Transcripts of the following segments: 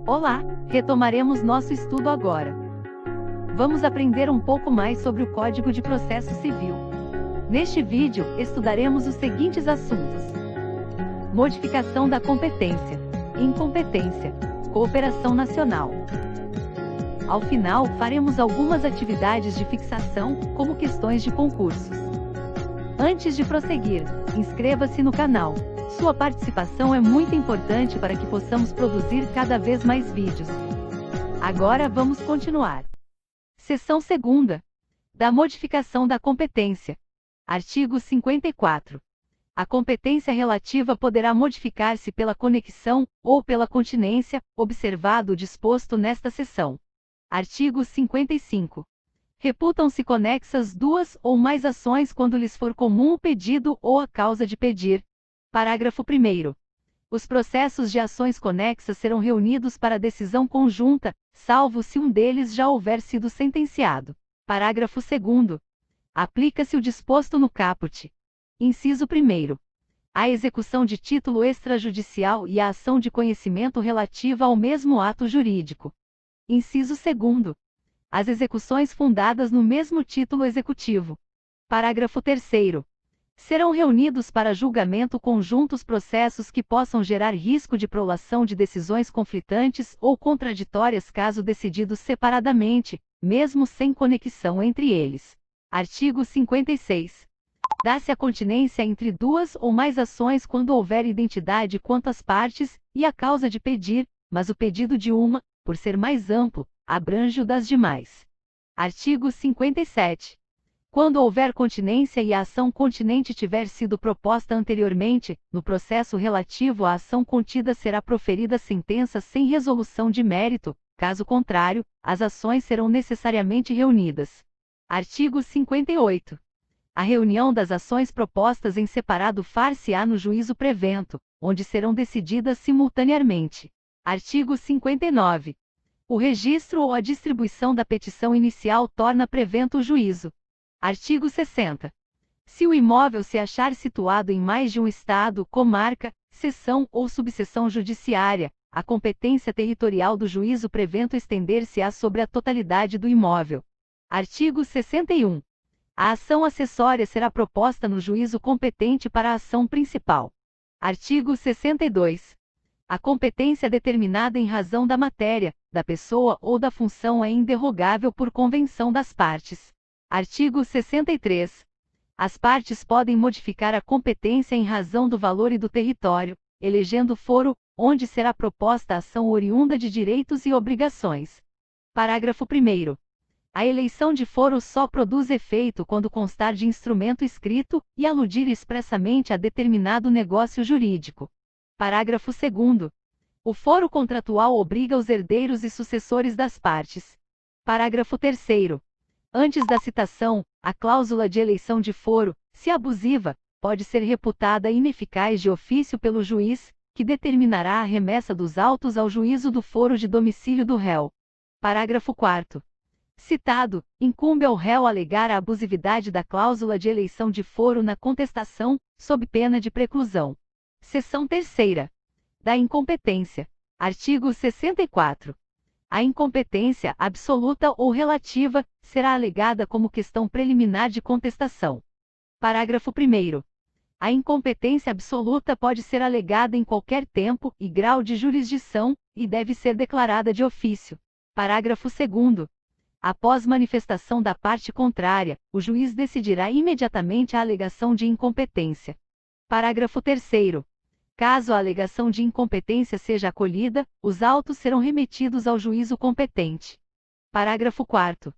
Olá, retomaremos nosso estudo agora. Vamos aprender um pouco mais sobre o Código de Processo Civil. Neste vídeo, estudaremos os seguintes assuntos: modificação da competência, incompetência, cooperação nacional. Ao final, faremos algumas atividades de fixação, como questões de concursos. Antes de prosseguir, inscreva-se no canal. Sua participação é muito importante para que possamos produzir cada vez mais vídeos. Agora vamos continuar. Seção 2ª. Da modificação da competência. Artigo 54. A competência relativa poderá modificar-se pela conexão ou pela continência, observado o disposto nesta seção. Artigo 55. Reputam-se conexas duas ou mais ações quando lhes for comum o pedido ou a causa de pedir. Parágrafo 1º. Os processos de ações conexas serão reunidos para decisão conjunta, salvo se um deles já houver sido sentenciado. Parágrafo 2º. Aplica-se o disposto no caput. Inciso 1º. A execução de título extrajudicial e a ação de conhecimento relativa ao mesmo ato jurídico. Inciso 2º. As execuções fundadas no mesmo título executivo. Parágrafo 3º. Serão reunidos para julgamento conjunto os processos que possam gerar risco de prolação de decisões conflitantes ou contraditórias caso decididos separadamente, mesmo sem conexão entre eles. Artigo 56. Dá-se a continência entre duas ou mais ações quando houver identidade quanto às partes e a causa de pedir, mas o pedido de uma, por ser mais amplo, abrange o das demais. Artigo 57. Quando houver continência e a ação continente tiver sido proposta anteriormente, no processo relativo à ação contida será proferida sentença sem resolução de mérito, caso contrário, as ações serão necessariamente reunidas. Artigo 58. A reunião das ações propostas em separado far-se-á no juízo prevento, onde serão decididas simultaneamente. Artigo 59. O registro ou a distribuição da petição inicial torna prevento o juízo. Artigo 60. Se o imóvel se achar situado em mais de um estado, comarca, seção ou subseção judiciária, a competência territorial do juízo prevento estender-se-á sobre a totalidade do imóvel. Artigo 61. A ação acessória será proposta no juízo competente para a ação principal. Artigo 62. A competência determinada em razão da matéria, da pessoa ou da função é inderrogável por convenção das partes. Artigo 63. As partes podem modificar a competência em razão do valor e do território, elegendo foro, onde será proposta a ação oriunda de direitos e obrigações. Parágrafo 1º. A eleição de foro só produz efeito quando constar de instrumento escrito e aludir expressamente a determinado negócio jurídico. Parágrafo 2º. O foro contratual obriga os herdeiros e sucessores das partes. Parágrafo 3º. Antes da citação, a cláusula de eleição de foro, se abusiva, pode ser reputada ineficaz de ofício pelo juiz, que determinará a remessa dos autos ao juízo do foro de domicílio do réu. Parágrafo 4º. Citado, incumbe ao réu alegar a abusividade da cláusula de eleição de foro na contestação, sob pena de preclusão. Seção 3ª. Da incompetência. Artigo 64. A incompetência, absoluta ou relativa, será alegada como questão preliminar de contestação. Parágrafo 1º. A incompetência absoluta pode ser alegada em qualquer tempo e grau de jurisdição, e deve ser declarada de ofício. Parágrafo 2º. Após manifestação da parte contrária, o juiz decidirá imediatamente a alegação de incompetência. Parágrafo 3º. Caso a alegação de incompetência seja acolhida, os autos serão remetidos ao juízo competente. Parágrafo 4º.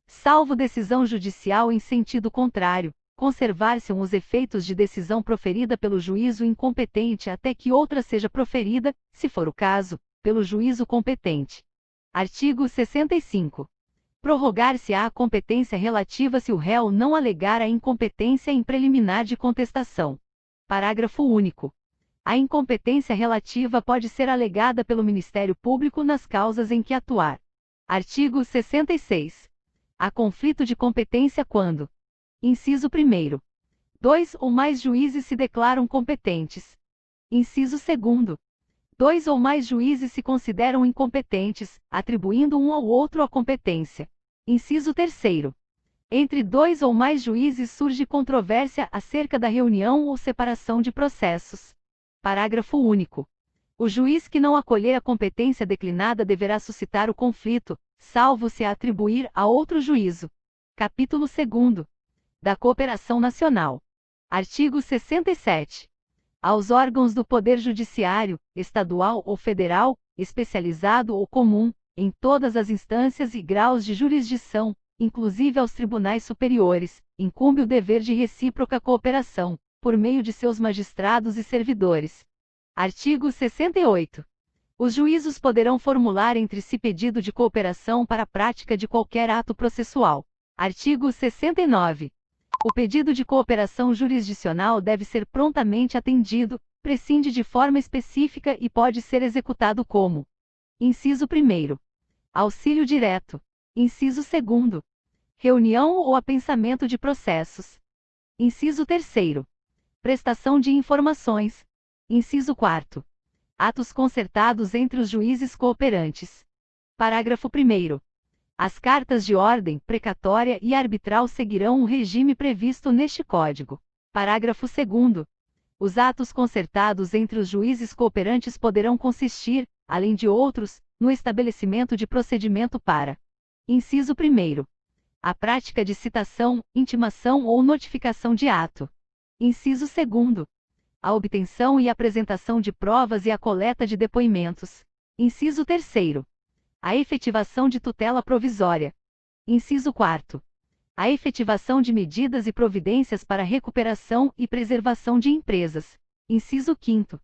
Salvo decisão judicial em sentido contrário, conservar-se-ão os efeitos de decisão proferida pelo juízo incompetente até que outra seja proferida, se for o caso, pelo juízo competente. Artigo 65. Prorrogar-se-á a competência relativa se o réu não alegar a incompetência em preliminar de contestação. Parágrafo único. A incompetência relativa pode ser alegada pelo Ministério Público nas causas em que atuar. Artigo 66. Há conflito de competência quando: inciso 1º. 2 ou mais juízes se declaram competentes. Inciso 2º. Dois ou mais juízes se consideram incompetentes, atribuindo um ao outro a competência. Inciso 3º. Entre dois ou mais juízes surge controvérsia acerca da reunião ou separação de processos. Parágrafo único. O juiz que não acolher a competência declinada deverá suscitar o conflito, salvo se a atribuir a outro juízo. Capítulo 2º. Da Cooperação Nacional. Artigo 67. Aos órgãos do Poder Judiciário, estadual ou federal, especializado ou comum, em todas as instâncias e graus de jurisdição, inclusive aos tribunais superiores, incumbe o dever de recíproca cooperação, por meio de seus magistrados e servidores. Artigo 68. Os juízos poderão formular entre si pedido de cooperação para a prática de qualquer ato processual. Artigo 69. O pedido de cooperação jurisdicional deve ser prontamente atendido, prescinde de forma específica e pode ser executado como: inciso 1º. Auxílio direto. Inciso 2º. Reunião ou apensamento de processos. Inciso 3º. Prestação de informações. Inciso 4º. Atos concertados entre os juízes cooperantes. Parágrafo 1º. As cartas de ordem precatória e arbitral seguirão o regime previsto neste Código. Parágrafo 2º. Os atos concertados entre os juízes cooperantes poderão consistir, além de outros, no estabelecimento de procedimento para: inciso 1º. A prática de citação, intimação ou notificação de ato. Inciso 2º. A obtenção e apresentação de provas e a coleta de depoimentos. Inciso 3º. A efetivação de tutela provisória. Inciso 4º. A efetivação de medidas e providências para recuperação e preservação de empresas. Inciso 5º.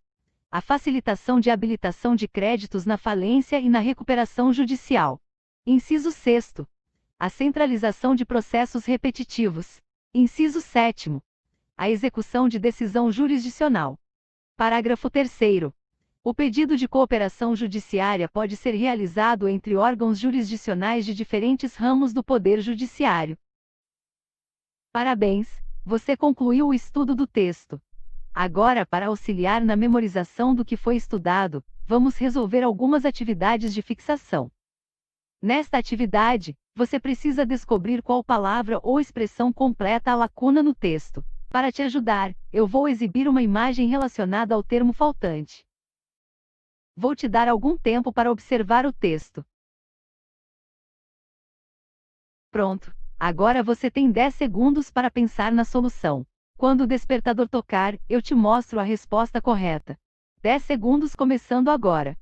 A facilitação de habilitação de créditos na falência e na recuperação judicial. Inciso 6º. A centralização de processos repetitivos. Inciso 7º. A execução de decisão jurisdicional. Parágrafo 3º. O pedido de cooperação judiciária pode ser realizado entre órgãos jurisdicionais de diferentes ramos do Poder Judiciário. Parabéns! Você concluiu o estudo do texto. Agora, para auxiliar na memorização do que foi estudado, vamos resolver algumas atividades de fixação. Nesta atividade, você precisa descobrir qual palavra ou expressão completa a lacuna no texto. Para te ajudar, eu vou exibir uma imagem relacionada ao termo faltante. Vou te dar algum tempo para observar o texto. Pronto! Agora você tem 10 segundos para pensar na solução. Quando o despertador tocar, eu te mostro a resposta correta. 10 segundos começando agora.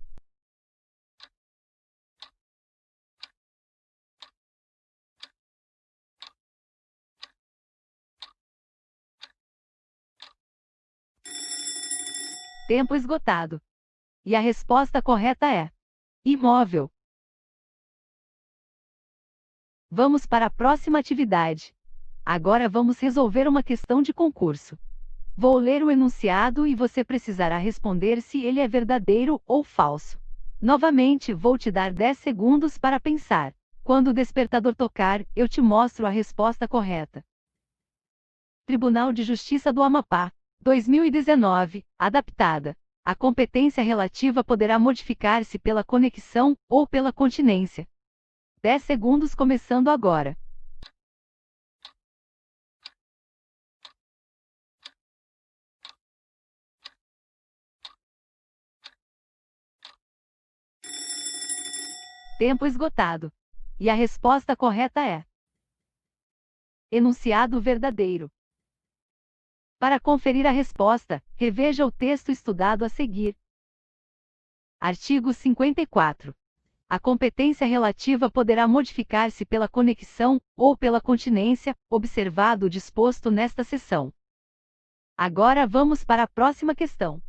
Tempo esgotado. E a resposta correta é: imóvel. Vamos para a próxima atividade. Agora vamos resolver uma questão de concurso. Vou ler o enunciado e você precisará responder se ele é verdadeiro ou falso. Novamente, vou te dar 10 segundos para pensar. Quando o despertador tocar, eu te mostro a resposta correta. Tribunal de Justiça do Amapá, 2019, adaptada. A competência relativa poderá modificar-se pela conexão ou pela continência. 10 segundos começando agora. Tempo esgotado. E a resposta correta é: enunciado verdadeiro. Para conferir a resposta, reveja o texto estudado a seguir. Artigo 54. A competência relativa poderá modificar-se pela conexão ou pela continência, observado o disposto nesta seção. Agora vamos para a próxima questão.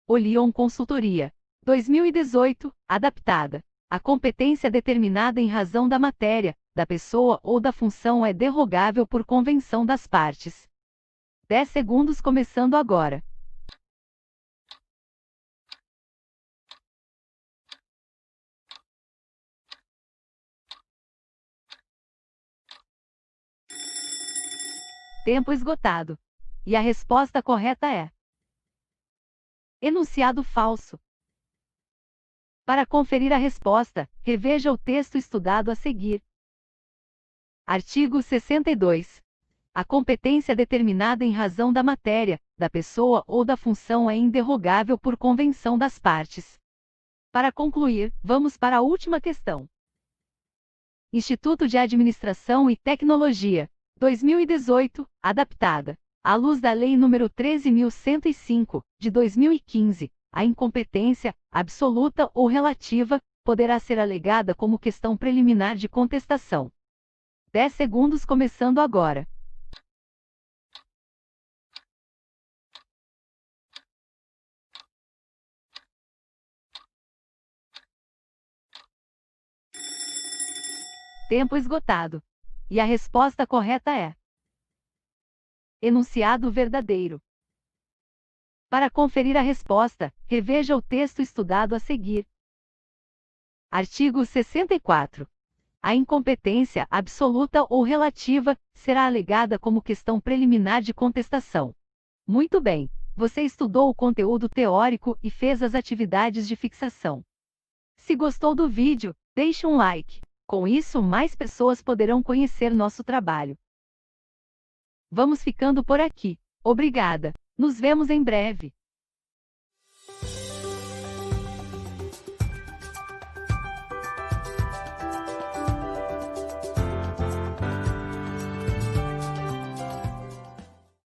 Olion Consultoria, 2018, adaptada. A competência determinada em razão da matéria, da pessoa ou da função é derrogável por convenção das partes. 10 segundos começando agora. Tempo esgotado. E a resposta correta é: Enunciado falso. Para conferir a resposta, reveja o texto estudado a seguir. Artigo 62. A competência determinada em razão da matéria, da pessoa ou da função é inderrogável por convenção das partes. Para concluir, vamos para a última questão. Instituto de Administração e Tecnologia, 2018, adaptada. À luz da Lei nº 13.105, de 2015, a incompetência, absoluta ou relativa, poderá ser alegada como questão preliminar de contestação. 10 segundos começando agora. Tempo esgotado. E a resposta correta é enunciado verdadeiro. Para conferir a resposta, reveja o texto estudado a seguir. Artigo 64. A incompetência, absoluta ou relativa, será alegada como questão preliminar de contestação. Muito bem, você estudou o conteúdo teórico e fez as atividades de fixação. Se gostou do vídeo, deixe um like. Com isso, mais pessoas poderão conhecer nosso trabalho. Vamos ficando por aqui. Obrigada. Nos vemos em breve.